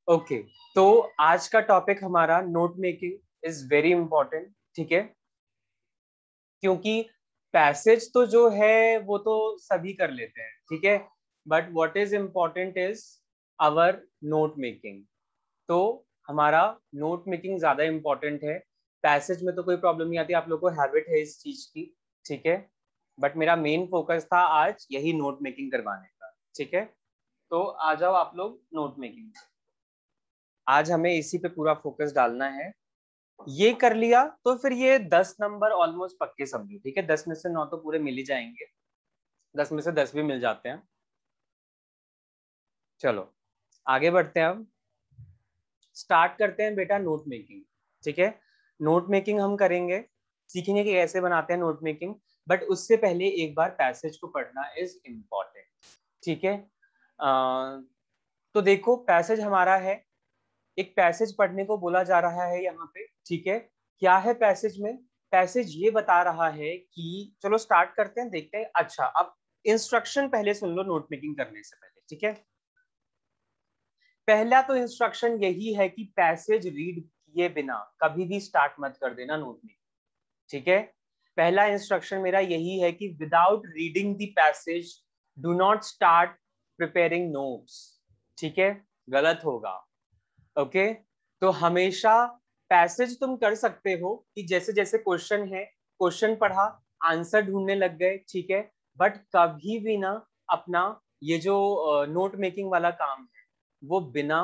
Okay तो आज का टॉपिक हमारा note making is very important, ठीक है। क्योंकि पैसेज तो जो है वो तो सभी कर लेते हैं, ठीक है, but what is important is our note making. तो हमारा नोट मेकिंग ज्यादा इंपॉर्टेंट है। पैसेज में तो कोई प्रॉब्लम नहीं आती, आप लोगों को हैबिट है इस चीज की, ठीक है। बट मेरा मेन फोकस था आज यही नोट मेकिंग करवाने का, ठीक है। तो आ जाओ आप लोग नोट मेकिंग। आज हमें इसी पे पूरा फोकस डालना है। ये कर लिया तो फिर ये 10 नंबर ऑलमोस्ट पक्के समझो, ठीक है। 10 में से 9 तो पूरे मिल ही जाएंगे, 10 में से 10 भी मिल जाते हैं। चलो आगे बढ़ते हैं। अब स्टार्ट करते हैं बेटा नोट मेकिंग, ठीक है। नोट मेकिंग हम करेंगे, सीखेंगे कि कैसे बनाते हैं नोट मेकिंग। बट उससे पहले एक बार पैसेज को पढ़ना इज इम्पॉर्टेंट, ठीक है। तो देखो पैसेज हमारा है, एक पैसेज पढ़ने को बोला जा रहा है यहाँ पे, ठीक है। क्या है पैसेज में? पैसेज ये बता रहा है कि चलो स्टार्ट करते हैं, देखते हैं। अच्छा अब इंस्ट्रक्शन पहले सुन लो नोट मेकिंग करने से पहले, ठीक है। पहला तो इंस्ट्रक्शन यही है कि पैसेज रीड किए बिना कभी भी स्टार्ट मत कर देना नोट मेकिंग, ठीक है। पहला इंस्ट्रक्शन मेरा यही है कि without reading the passage do not start preparing notes, ठीक है। गलत होगा, ओके। तो हमेशा पैसेज तुम कर सकते हो कि जैसे जैसे क्वेश्चन है, क्वेश्चन पढ़ा, आंसर ढूंढने लग गए, ठीक है। बट कभी भी ना अपना ये जो नोट मेकिंग वाला काम है वो बिना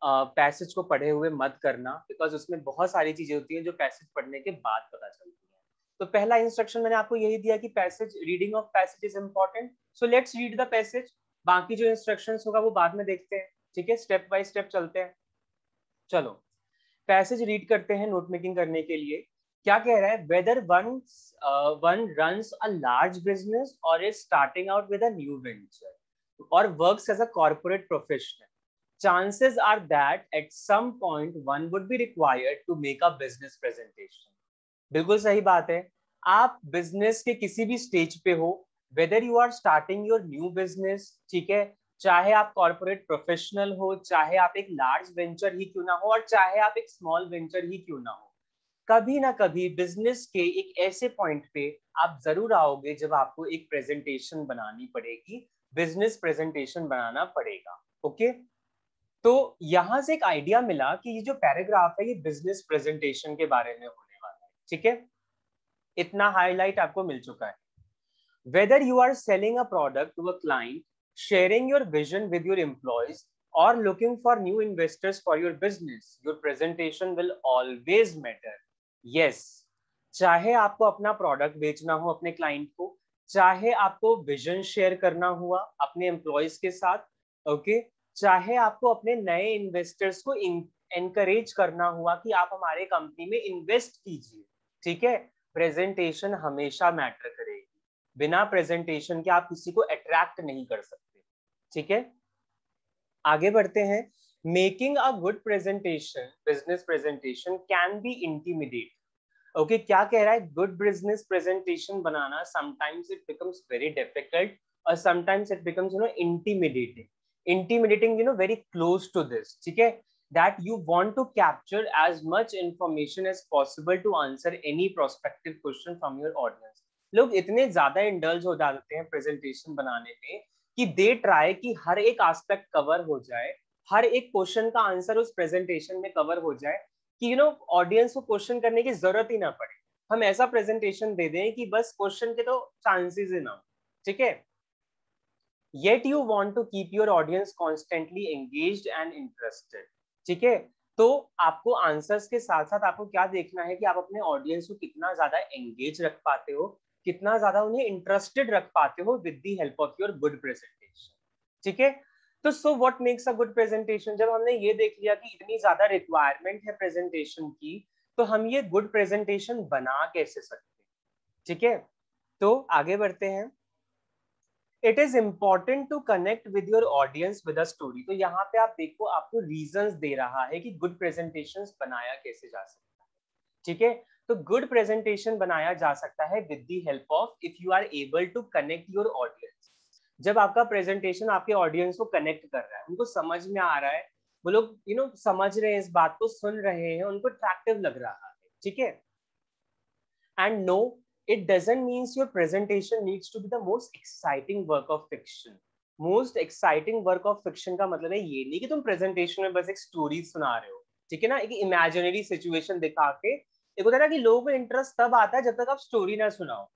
पैसेज को पढ़े हुए मत करना, बिकॉज उसमें बहुत सारी चीजें होती हैं जो पैसेज पढ़ने के बाद पता चलती हैं। तो पहला इंस्ट्रक्शन मैंने आपको यही दिया कि passage, reading of passage is important, so let's read the passage. बाकी जो इंस्ट्रक्शंस होगा वो बाद में देखते हैं, ठीक है। स्टेप बाय स्टेप चलते हैं। चलो पैसेज रीड करते हैं नोट मेकिंग करने के लिए। क्या कह रहा है? Whether one runs a large business और is starting out with a new venture और works as a corporate professional, chances are that at some point one would be required to make a business presentation. बिल्कुल सही बात है। आप business के किसी भी स्टेज पे हो, whether you are starting your new business, ठीक है, चाहे आप कॉर्पोरेट प्रोफेशनल हो, चाहे आप एक लार्ज वेंचर ही क्यों ना हो, और चाहे आप एक स्मॉल वेंचर ही क्यों ना हो, कभी ना कभी बिजनेस के एक ऐसे पॉइंट पे आप जरूर आओगे जब आपको एक प्रेजेंटेशन बनानी पड़ेगी, बिजनेस प्रेजेंटेशन बनाना पड़ेगा, ओके। तो यहां से एक आइडिया मिला कि ये जो पैराग्राफ है ये बिजनेस प्रेजेंटेशन के बारे में होने वाला है, ठीक है। इतना हाईलाइट आपको मिल चुका है। Whether you are selling a product to a client, sharing your vision with your employees, or looking for new investors for your business, your presentation will always matter. Yes, चाहे आपको अपना प्रोडक्ट बेचना हो अपने client को, चाहे आपको vision share करना हुआ अपने एम्प्लॉयज के साथ, ओके, चाहे आपको अपने नए इन्वेस्टर्स को एनकरेज करना हुआ कि आप हमारे कंपनी में इन्वेस्ट कीजिए, ठीक है, प्रेजेंटेशन हमेशा मैटर करेगी। बिना प्रेजेंटेशन के आप किसी को अट्रैक्ट नहीं कर सकते, ठीक है। आगे बढ़ते हैं। Making a good presentation, business presentation can be intimidate, okay. क्या कह रहा है? गुड बिजनेस प्रेजेंटेशन बनाना sometimes it becomes very difficult और sometimes it becomes intimidating, very close to this, ठीक है। that you want to capture as much information as possible to answer any prospective question from your audience. लोग इतने ज्यादा indulge हो जाते हैं presentation बनाने में कि दे ट्राई कि हर एक एस्पेक्ट कवर हो जाए, हर एक क्वेश्चन का आंसर उस प्रेजेंटेशन में कवर हो जाए कि ऑडियंस को क्वेश्चन करने की जरूरत ही ना पड़े। हम ऐसा प्रेजेंटेशन दे दें कि बस क्वेश्चन के तो चांसेस ही ना हो, ठीक है। Yet you want to keep your audience constantly engaged and interested, ठीक है। तो आपको आंसर्स के साथ साथ आपको क्या देखना है कि आप अपने ऑडियंस को कितना ज्यादा एंगेज रख पाते हो, कितना ज्यादा उन्हें इंटरेस्टेड रख पाते हो with the help of your good presentation, ठीक है। तो so what makes a good presentation? जब हमने ये देख लिया कि इतनी ज्यादा रिक्वायरमेंट है प्रेजेंटेशन की, तो हम ये गुड प्रेजेंटेशन बना कैसे सकते हैं, ठीक है। तो आगे बढ़ते हैं। It is important to connect with your audience with a story. तो यहाँ पे आप देखो आपको रीजंस दे रहा है कि गुड प्रेजेंटेशन बनाया कैसे जा सकता है, ठीक है। तो गुड प्रेजेंटेशन बनाया जा सकता है with the help of, if you are able to connect your audience. जब आपका प्रेजेंटेशन आपके ऑडियंस को कनेक्ट कर रहा है, उनको समझ में आ रहा है वो लोग समझ रहे हैं इस बात को, सुन रहे हैं, उनको अट्रैक्टिव लग रहा है, ठीक है। And no, it doesn't means your presentation needs to be the most exciting work of fiction. Most exciting work of fiction का मतलब है ये नहीं कि तुम प्रेजेंटेशन में बस एक स्टोरी सुना रहे हो, ठीक है ना, एक इमेजिनरी सिचुएशन दिखा के। एक होता है ना कि लोगों को इंटरेस्ट तब आता है जब तक आप स्टोरी ना सुनाओ।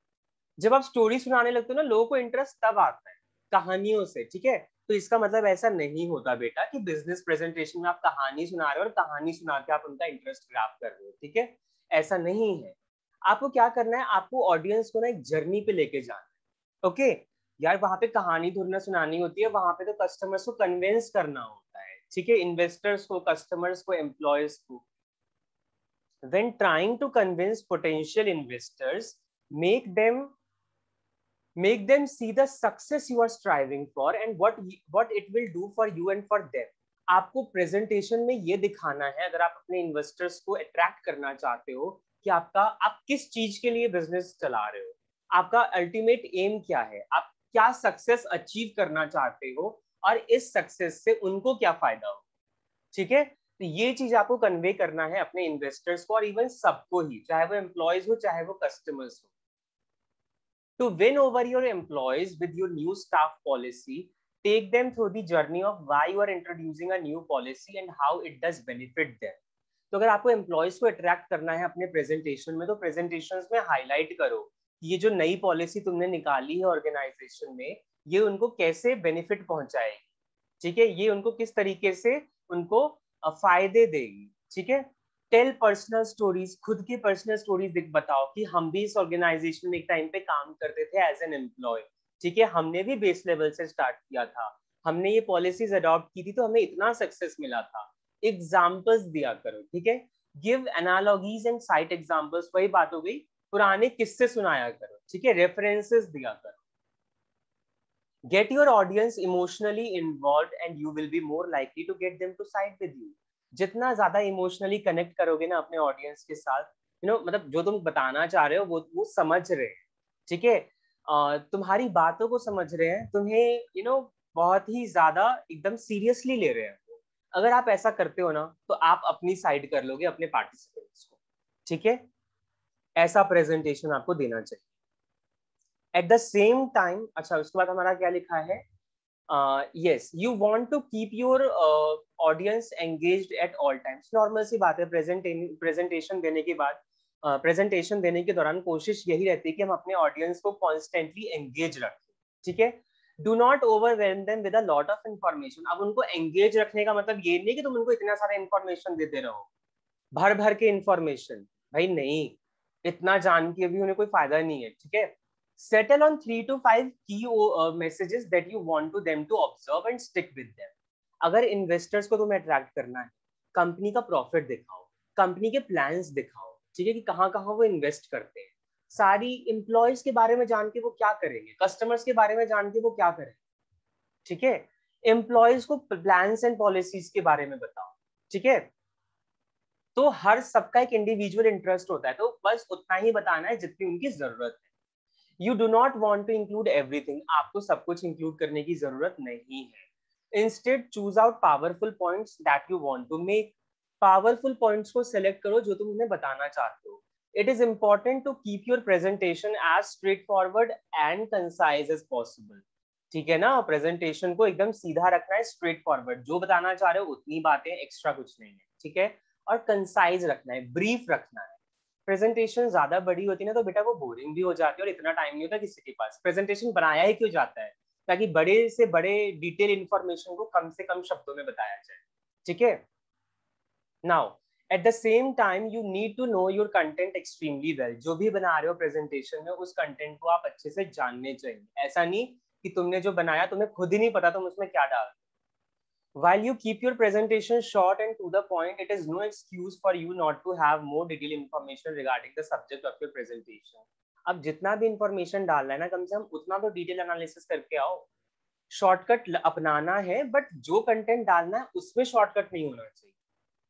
जब आप स्टोरी सुनाने लगते हो ना, लोगों को इंटरेस्ट तब आता है कहानियों से, ठीक है। तो इसका मतलब ऐसा नहीं होता बेटा कि बिजनेस प्रेजेंटेशन में आप कहानी सुना रहे हो और कहानी सुना के आप उनका इंटरेस्ट ग्रैब कर रहे हो, ठीक है। ऐसा नहीं है। आपको क्या करना है, आपको ऑडियंस को ना एक जर्नी पे लेके जाना है, ओके। यार वहां पे कहानी थोड़ी ना सुनानी होती है, वहां पे तो कस्टमर्स को कन्विंस करना होता है, ठीक है, इन्वेस्टर्स को, कस्टमर्स को, एम्प्लॉयज को। when trying to convince potential investors, make them see the success you are striving for and what it will do for you and for them. आपको प्रेजेंटेशन में ये दिखाना है, अगर आप अपने इन्वेस्टर्स को अट्रैक्ट करना चाहते हो, कि आप किस चीज के लिए बिजनेस चला रहे हो, आपका अल्टीमेट एम क्या है, आप क्या सक्सेस अचीव करना चाहते हो, और इस सक्सेस से उनको क्या फायदा हो, ठीक है। तो ये चीज आपको कन्वे करना है अपने इन्वेस्टर्स को, और इवन सबको ही, चाहे वो एम्प्लॉयज हो चाहे वो कस्टमर्स हो। To win over your employees with your new staff policy, take them through the journey of why you are introducing a new policy and how it does benefit them. तो अगर आपको employees को attract करना है अपने presentation में, तो presentation में हाईलाइट करो कि ये जो नई पॉलिसी तुमने निकाली है ऑर्गेनाइजेशन में, ये उनको कैसे बेनिफिट पहुंचाएगी, ठीक है, ये उनको किस तरीके से उनको फायदे देगी, ठीक है। टेल पर्सनल स्टोरीज, खुद की पर्सनल स्टोरीज बताओ कि हम भी इस ऑर्गेनाइजेशन में एक टाइम पे काम करते थे एज एन एम्प्लॉय, ठीक है, हमने भी बेस लेवल से स्टार्ट किया था, हमने ये पॉलिसीज अडॉप्ट की थी तो हमें इतना सक्सेस मिला था। एग्जाम्पल्स दिया करो, ठीक है, give analogies and site examples, वही बात हो गई, पुराने किस्से सुनाया करो, ठीक है, रेफरेंसेस दिया करो। Get your audience emotionally involved and you will be more likely to get them to side with you. जितना ज्यादा इमोशनली कनेक्ट करोगे ना अपने ऑडियंस के साथ, मतलब जो तुम बताना चाह रहे हो वो समझ रहे हैं, ठीक है, तुम्हारी बातों को समझ रहे हैं, तुम्हें बहुत ही ज्यादा एकदम सीरियसली ले रहे हैं। अगर आप ऐसा करते हो ना, तो आप अपनी साइड कर लोगे अपने पार्टिसिपेंट्स को, ठीक है। ऐसा प्रेजेंटेशन आपको देना चाहिए। एट द सेम टाइम, अच्छा उसके बाद हमारा क्या लिखा है, yes, you want to keep your audience engaged at all times. Normal सी बात है, प्रेजेंटेशन देने के बाद, प्रेजेंटेशन देने के दौरान कोशिश यही रहती है कि हम अपने ऑडियंस को कॉन्स्टेंटली एंगेज रखें, ठीक है। Do not overwhelm them with a lot of information. अब उनको एंगेज रखने का मतलब ये नहीं कि तुम उनको इतना सारा इंफॉर्मेशन देते रहो, भर भर के इंफॉर्मेशन, भाई नहीं, इतना जान के भी उन्हें कोई फायदा नहीं है, ठीक है। Settle on 3 to 5 key messages that you want to them to observe and stick with them. अगर इन्वेस्टर्स को तुम्हें अट्रैक्ट करना है, कंपनी का प्रॉफिट दिखाओ, कंपनी के प्लान्स दिखाओ, ठीक है, कि कहाँ कहाँ वो इन्वेस्ट करते हैं, सारी एम्प्लॉयज के बारे में जान के वो क्या करेंगे, कस्टमर्स के बारे में जान के वो क्या करेंगे, ठीक है। एम्प्लॉयज को प्लान्स एंड पॉलिसीज के बारे में बताओ, ठीक है। तो हर सबका एक इंडिविजुअल इंटरेस्ट होता है, तो बस उतना ही बताना है जितनी उनकी जरूरत है। You do not want to include everything. आपको सब कुछ इंक्लूड करने की जरूरत नहीं है। Instead, choose out powerful points that you want to make. Powerful points को select करो जो तुम उन्हें बताना चाहते हो। It is important to keep your presentation as straightforward and concise as possible. ठीक है ना, प्रेजेंटेशन को एकदम सीधा रखना है, स्ट्रेट फॉरवर्ड, जो बताना चाह रहे हो उतनी बातें, एक्स्ट्रा कुछ नहीं है, ठीक है। और कंसाइज रखना है, ब्रीफ रखना है। प्रेजेंटेशन ज्यादा बड़ी होती है ना, तो बेटा वो बोरिंग भी हो जाती है और इतना टाइम नहीं होता किसी के पास। प्रेजेंटेशन बनाया ही क्यों जाता है, ताकि बड़े से बड़े डिटेल इंफॉर्मेशन को कम से कम शब्दों में बताया जाए, ठीक है। Now at the same time you need to know your content extremely well. जो भी बना रहे हो प्रेजेंटेशन में, उस कंटेंट को आप अच्छे से जानने चाहिए। ऐसा नहीं कि तुमने जो बनाया तुम्हें खुद ही नहीं पता तुम उसमें क्या डाल। While you keep your presentation short and to the point, it is no excuse for you not to have more detailed information regarding the subject of your presentation. अब जितना भी इंफॉर्मेशन डालना है ना, कम से कम उतना तो डिटेल एनालिसिस करके आओ। शॉर्टकट अपनाना है, बट जो कंटेंट डालना है उसमें शॉर्टकट नहीं होना चाहिए,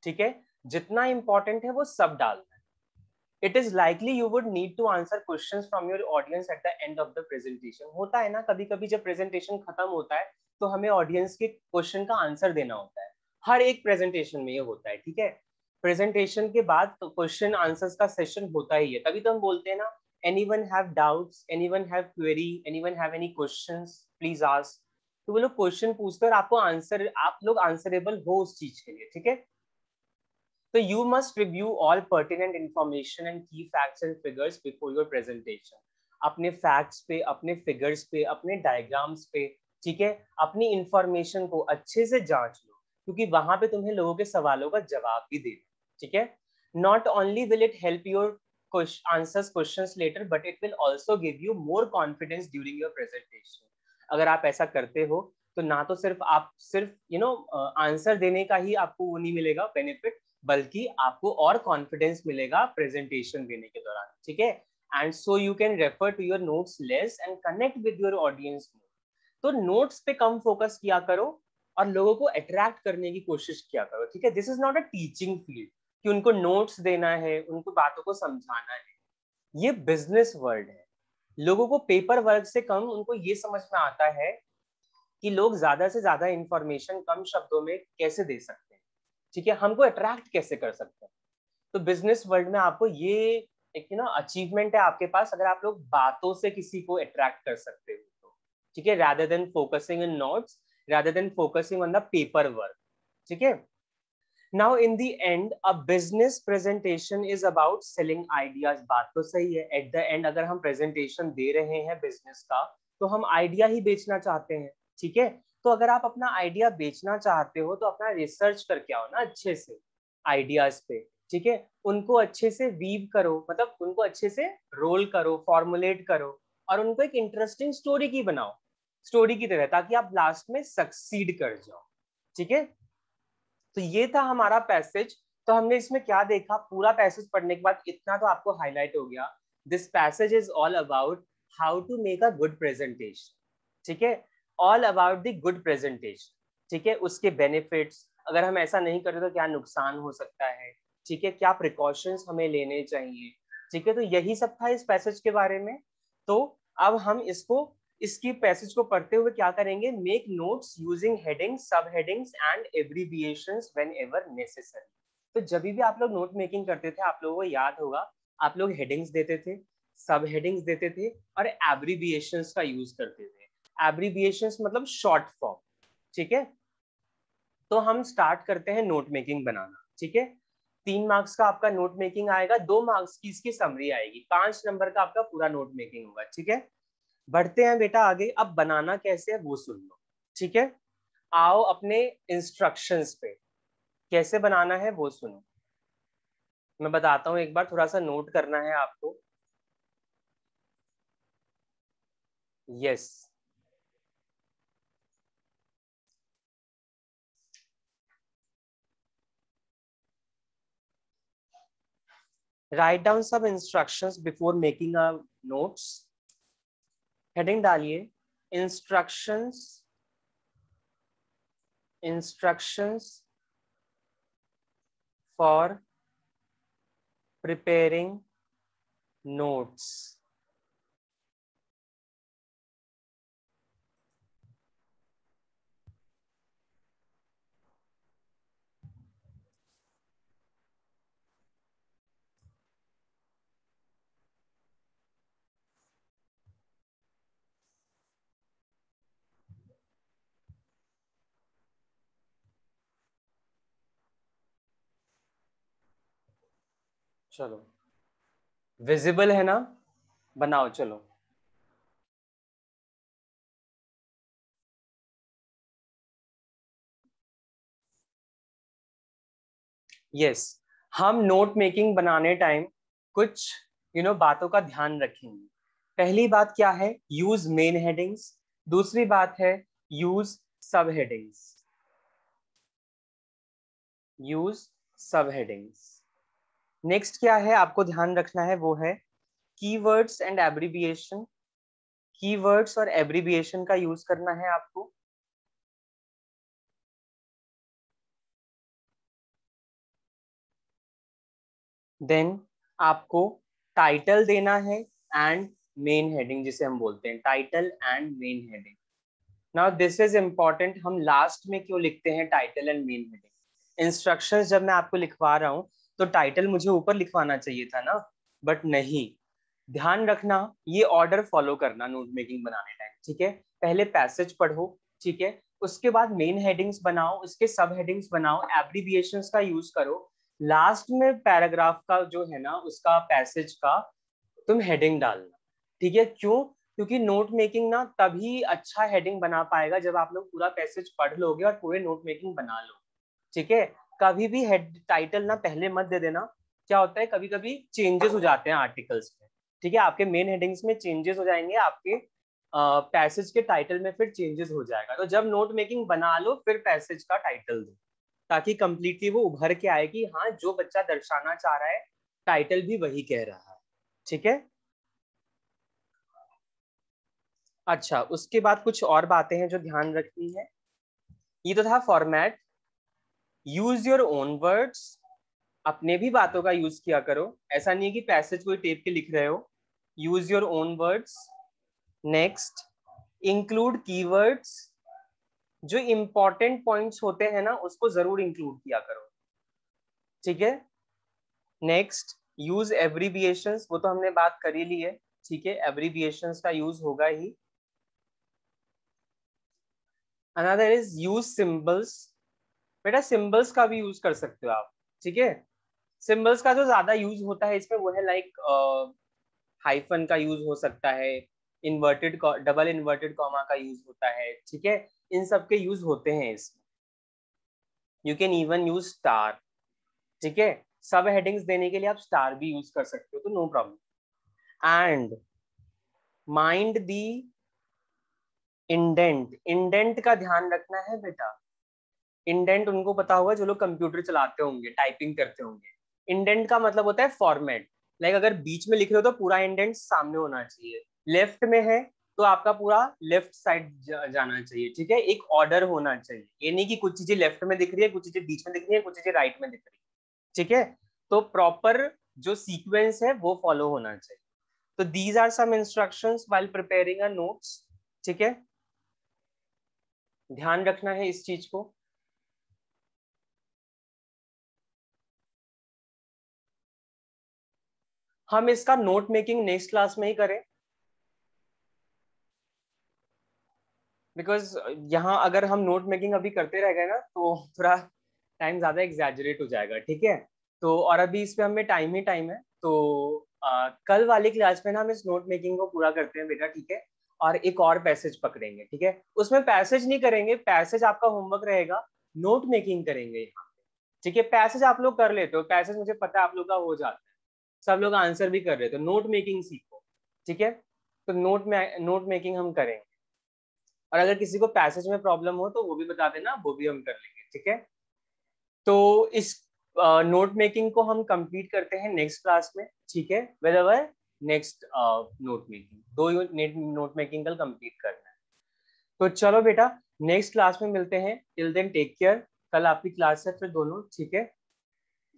ठीक है। जितना इंपॉर्टेंट है वो सब डालना है। It is likely you would need to answer questions from your audience at the end of the presentation. होता है ना, कभी कभी जब प्रेजेंटेशन खत्म होता है तो हमें ऑडियंस के क्वेश्चन का आंसर देना होता है। हर एक प्रेजेंटेशन में ये होता है, ठीक है। प्रेजेंटेशन के बाद तो क्वेश्चन आंसर्स का सेशन होता ही है, तभी तो हम बोलते हैं ना, anyone have doubts, anyone have query, anyone have any questions, please ask. तो वो लोग क्वेश्चन पूछते हैं और आपको आंसर, आप लोग आंसरेबल हो उस चीज के लिए, ठीक है। तो you must review all pertinent information and key facts and figures before your presentation. अपने फैक्ट्स पे, अपने फिगर्स पे, अपने डायग्राम्स पे, ठीक है, अपनी इंफॉर्मेशन को अच्छे से जांच लो, क्योंकि वहां पे तुम्हें लोगों के सवालों का जवाब भी देना, ठीक है। Not only will it help your answers questions later, but it will also give you more confidence during your presentation. अगर आप ऐसा करते हो तो ना तो सिर्फ आप सिर्फ आंसर देने का ही आपको वो नहीं मिलेगा बेनिफिट, बल्कि आपको और कॉन्फिडेंस मिलेगा प्रेजेंटेशन देने के दौरान, ठीक है। And so you can refer to your notes less and connect with your audience more. तो नोट्स पे कम फोकस किया करो और लोगों को अट्रैक्ट करने की कोशिश किया करो, ठीक है। This is not a teaching field कि उनको नोट्स देना है, उनको बातों को समझाना है। ये बिजनेस वर्ल्ड है। लोगों को पेपर वर्क से कम उनको ये समझ में आता है कि लोग ज्यादा से ज्यादा इंफॉर्मेशन कम शब्दों में कैसे दे सकते हैं, ठीक है, हमको अट्रैक्ट कैसे कर सकते हैं। तो बिजनेस वर्ल्ड में आपको ये एक अचीवमेंट है आपके पास, अगर आप लोग बातों से किसी को अट्रैक्ट कर सकते हो तो, ठीक है, rather than focusing in notes, rather than focusing on the paper work, ठीक है। Now in the end a business presentation is about selling ideas, बात तो सही है। at the end अगर हम presentation दे रहे हैं बिजनेस का, तो हम आइडिया ही बेचना चाहते हैं, ठीक है। तो अगर आप अपना आइडिया बेचना चाहते हो तो अपना रिसर्च करके आओ ना अच्छे से आइडियाज पे, ठीक है। उनको अच्छे से वीव करो, मतलब उनको अच्छे से रोल करो, फॉर्मुलेट करो, और उनको एक इंटरेस्टिंग स्टोरी की बनाओ, स्टोरी की तरह, ताकि आप लास्ट में सक्सीड कर जाओ, ठीक है। तो ये था हमारा पैसेज। तो हमने इसमें क्या देखा, पूरा पैसेज पढ़ने के बाद इतना तो आपको हाईलाइट हो गया, this passage is all about how to make a good presentation, ठीक है, all about the good presentation, ठीक है, उसके बेनिफिट्स, अगर हम ऐसा नहीं करें तो क्या नुकसान हो सकता है, ठीक है, क्या प्रिकॉशंस हमें लेने चाहिए, ठीक है। तो यही सब था इस पैसेज के बारे में। तो अब हम इसकी पैसेज को पढ़ते हुए क्या करेंगे, मेक नोट्स यूजिंग हेडिंग्स, सब headings and abbreviations whenever necessary. तो जब भी आप लोग नोट मेकिंग करते थे, आप लोगों को याद होगा, आप लोग हेडिंग्स देते थे, सब हेडिंग्स देते थे, और एब्रीविएशंस का यूज करते थे। एब्रीविएशंस मतलब शॉर्ट फॉर्म, ठीक है। तो हम स्टार्ट करते हैं नोट मेकिंग बनाना, ठीक है। 3 मार्क्स का आपका नोट मेकिंग आएगा, 2 मार्क्स की इसकी समरी आएगी, 5 नंबर का आपका पूरा नोट मेकिंग होगा, ठीक है। बढ़ते हैं बेटा आगे, अब बनाना कैसे है वो सुन लो, ठीक है। आओ अपने इंस्ट्रक्शंस पे, कैसे बनाना है वो सुनो। मैं बताता हूँ, एक बार थोड़ा सा नोट करना है आपको। यस, राइट डाउन सब instructions before making a notes. Heading डालिए, instructions, instructions for preparing notes. चलो, विजिबल है ना, बनाओ चलो। यस, हम नोट मेकिंग बनाने टाइम कुछ बातों का ध्यान रखेंगे। पहली बात क्या है, यूज मेन हेडिंग्स। दूसरी बात है यूज सब हेडिंग्स, यूज सब हेडिंग्स। नेक्स्ट क्या है आपको ध्यान रखना है, वो है कीवर्ड्स एंड एब्रीविएशन। कीवर्ड्स और एब्रीविएशन का यूज करना है आपको। देन आपको टाइटल देना है एंड मेन हेडिंग, जिसे हम बोलते हैं title and main heading. Now this is important, हम लास्ट में क्यों लिखते हैं title and main heading, instructions जब मैं आपको लिखवा रहा हूँ तो टाइटल मुझे ऊपर लिखवाना चाहिए था ना, बट नहीं। ध्यान रखना, ये ऑर्डर फॉलो करना नोट मेकिंग बनाने टाइम, ठीक है। पहले पैसेज पढ़ो, ठीक है, उसके बाद मेन हेडिंग्स बनाओ, उसके सब हेडिंग्स बनाओ, एब्रिविएशंस का यूज करो, लास्ट में पैराग्राफ का जो है ना उसका पैसेज का तुम हेडिंग डालना, ठीक है। क्यों? क्योंकि नोट मेकिंग ना तभी अच्छा हेडिंग बना पाएगा जब आप लोग पूरा पैसेज पढ़ लोगे और पूरे नोट मेकिंग बना लो, ठीक है। कभी भी हेड टाइटल ना पहले मत दे देना। क्या होता है, कभी कभी चेंजेस हो जाते हैं आर्टिकल्स में, ठीक है, आपके मेन हेडिंग्स में चेंजेस हो जाएंगे, आपके पैसेज के टाइटल में फिर चेंजेस हो जाएगा। तो जब नोट मेकिंग बना लो फिर पैसेज का टाइटल दो, ताकि कंप्लीटली वो उभर के आए कि हाँ जो बच्चा दर्शाना चाह रहा है टाइटल भी वही कह रहा है, ठीक है। अच्छा, उसके बाद कुछ और बातें हैं जो ध्यान रखनी है। ये तो था format. Use your own words, अपने भी बातों का यूज किया करो, ऐसा नहीं है कि पैसेज कोई टेप के लिख रहे हो। Use your own words. Next, include keywords, जो इंपॉर्टेंट पॉइंट्स होते हैं ना उसको जरूर इंक्लूड किया करो, ठीक है। नेक्स्ट, यूज एब्रिविएशंस, वो तो हमने बात कर ही ली है, ठीक है, एब्रिविएशंस का यूज होगा ही। अनदर इज यूज सिंबल्स, बेटा सिंबल्स का भी यूज कर सकते हो आप, ठीक है। सिंबल्स का जो ज्यादा यूज होता है इसमें वो है लाइक हाइफन का यूज हो सकता है, इन्वर्टेड डबल इन्वर्टेड कॉमा का यूज होता है, ठीक है। इन सब के यूज होते हैं इसमें। You can even use star, ठीक है। सब हेडिंग्स देने के लिए आप स्टार भी यूज कर सकते हो, तो no problem. And mind the indent, indent का ध्यान रखना है बेटा। इंडेंट उनको पता होगा जो लोग कंप्यूटर चलाते होंगे, टाइपिंग करते होंगे। इंडेंट का मतलब होता है फॉर्मेट। लाइक अगर बीच में लिख रहे हो तो पूरा इंडेंट सामने होना चाहिए, लेफ्ट में है तो आपका पूरा लेफ्ट साइड जाना चाहिए, ठीक है। एक ऑर्डर होना चाहिए, ये नहीं कि कुछ चीजें लेफ्ट में दिख रही है, कुछ चीजें बीच में दिख रही है, कुछ चीजें राइट में दिख रही है, ठीक है। तो प्रॉपर जो सीक्वेंस है वो फॉलो होना चाहिए। तो these are some instructions while preparing a notes, ठीक है। ध्यान रखना है इस चीज को। हम इसका नोट मेकिंग नेक्स्ट क्लास में ही करें, बिकॉज यहाँ अगर हम नोट मेकिंग अभी करते रह गए ना तो थोड़ा टाइम ज्यादा एग्जैजरेट हो जाएगा, ठीक है। तो और अभी इस पे हमें टाइम ही टाइम है, तो कल वाली क्लास में ना हम इस नोट मेकिंग को पूरा करते हैं बेटा, ठीक है। और एक और पैसेज पकड़ेंगे, ठीक है। उसमें पैसेज नहीं करेंगे, पैसेज आपका होमवर्क रहेगा, नोट मेकिंग करेंगे यहाँ पे, ठीक है। पैसेज आप लोग कर लेते हो, पैसेज मुझे पता है आप लोग का हो जाता है, सब लोग आंसर भी कर रहे थे, नोट मेकिंग सीखो, ठीक है। तो नोट मेकिंग हम करेंगे, और अगर किसी को पैसेज में प्रॉब्लम हो तो वो भी बता देना, वो भी हम कर लेंगे, ठीक है। तो इस नोट मेकिंग को हम कंप्लीट करते हैं नेक्स्ट क्लास में, ठीक है। With our next note making, दो नोट मेकिंग कल कंप्लीट करना है। तो चलो बेटा, नेक्स्ट क्लास में मिलते हैं, टिल देन टेक केयर। कल आपकी क्लास है फिर दोनों, ठीक है।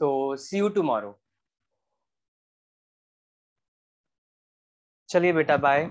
तो सी यू टुमारो। चलिए बेटा, बाय।